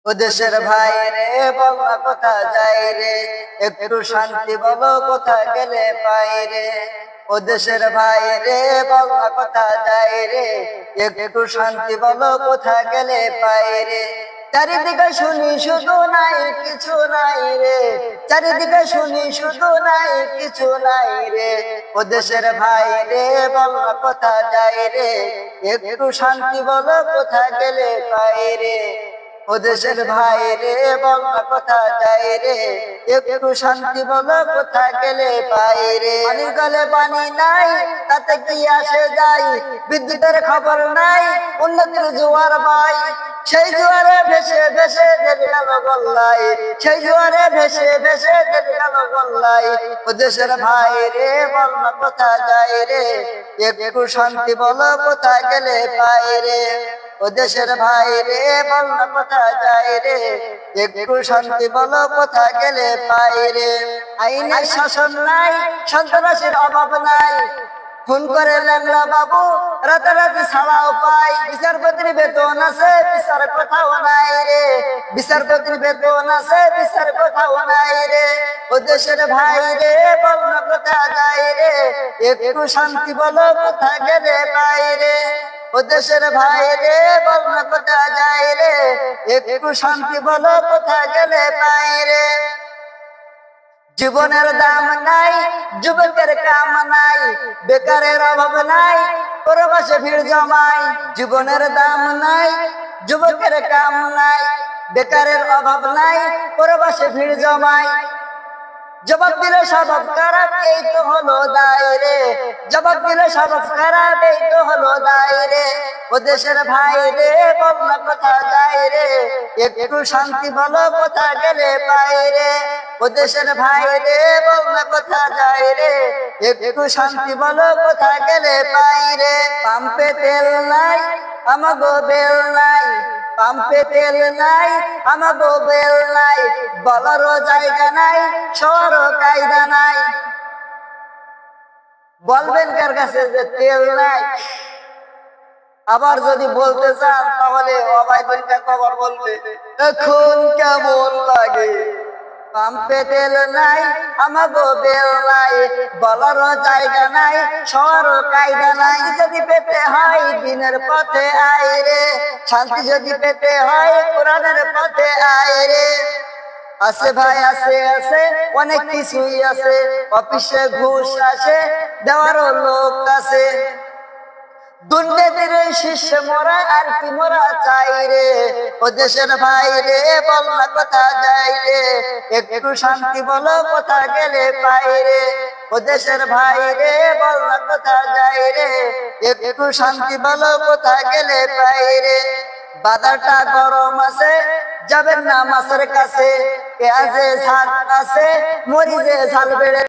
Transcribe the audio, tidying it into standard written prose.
ও দেশের ভাই রে, বল না কোথা যাই রে, একটু শান্তি বলো কোথা গেলে পাই রে। ও দেশের ভাই রে, বল না কোথা যাই রে, একটু শান্তি বলো কোথা গেলে পাই রে। চারিদিকে শুনি শুধু নাই কিছু নাই রে, চারিদিকে শুনি শুধু নাই কিছু নাই রে। ও দেশের ভাই রে, বল না কোথা যাই রে, একটু শান্তি বলো কোথা গেলে পাই রে। ও দেশের ভাই রে, বল না কোথা যাই রে, একটু শান্তি বলো কোথা গেলে পাই রে। পানির গলে পানি নাই, তাতে কি আসে যাই, বিদ্যুতের খবর নাই, উন্নতির জোয়ার ভাই। সেই জোয়ারে ভেসে ভেসে দেবে গেল গল্লাই, সেই জোয়ারে ভেসে ভেসে দেবে গেল গল্লাই। ও দেশের ভাই রে, বল না কোথা যাই রে, একটু শান্তি বলো কোথা গেলে পাই রে। ও দেশের ভাই রে, বল না কোথা যাই রে, একটু শান্তি বলো কোথা গেলে পাই রে। আইনের শাসন নাই, সন্ত্রাসীর অভাব নাই, খুন করে ল্যাংলা বাবু রাতারাতি ছাড়াও পাই। বিচারপতির বেতন আছে, বিচার কোথাও নাই রে, বিচারপতির বেতন আছে, বিচার কোথাও নাই রে। ও দেশের ভাই রে, বল না কোথা যাই রে, একটু শান্তি বলো কোথা গেলে পাই রে। ও দেশের ভাই রে, বল না কোথা যাই রে, একটু শান্তি বলো কোথা গেলে পাই রে। জীবনের দাম নাই, যুবকের কাম নাই, বেকারের অভাব নাই, প্রবাসে ভিড় জমাই। জীবনের দাম নাই, যুবকের কাম নাই, বেকারের অভাব নাই, প্রবাসে ভিড় জমাই। জবাব দিলে স্বভাব খারাপ, এই তো হলো দায় রে, জবাব দিলে স্বভাব খারাপ, এই তো হলো দায় রে। ও দেশের ভাই রে, বল না কোথা যাই রে, একটু শান্তি বলো কোথা গেলে পাই রে। ও দেশের ভাই রে, বল না কোথা যাই রে, একটু শান্তি বলো কোথা গেলে পাই রে। পাম্পে তেল নাই, আমাগো বেল নাই, পাম্পে তেল নাই, আমাগো বেল নাই, বলারও জায়গা নাই, সরও কায়দা নাই। বলবেন কার কাছে যে তেল নাই? আবার যদি বলতে চান তাহলে অবাইদুলকে খবর বলবে, এখন কেমন লাগে। পাম্পে তেল নাই, আমাগো বেল নাই, বলারও জায়গা নাই, সরও কায়দা নাই। যদি পেতে হয় দিনের পথে আয় রে, শান্তি যদি পেতে হয় কোরআনের পথে আয় রে। আছে ভাই আছে আছে, অনেক কিছুই আছে, অফিসে ঘুষ আসে, দেওয়ারও লোক আছে। দুর্নীতির শীর্ষে মোরা আর কি মোরা চাই রে। ও দেশের ভাই রে, বল না কোথা যাই রে, একটু শান্তি বলো কোথা গেলে পাই রে। ও দেশের ভাই রে, বল না কোথা যাই রে, একটু শান্তি বলো কোথা গেলে পাই রে। বাজারটা গরম আছে, যাবেন না মাছের কাছে, পেঁয়াজে ঝাল আছে, মরিচে ঝাল বেড়ে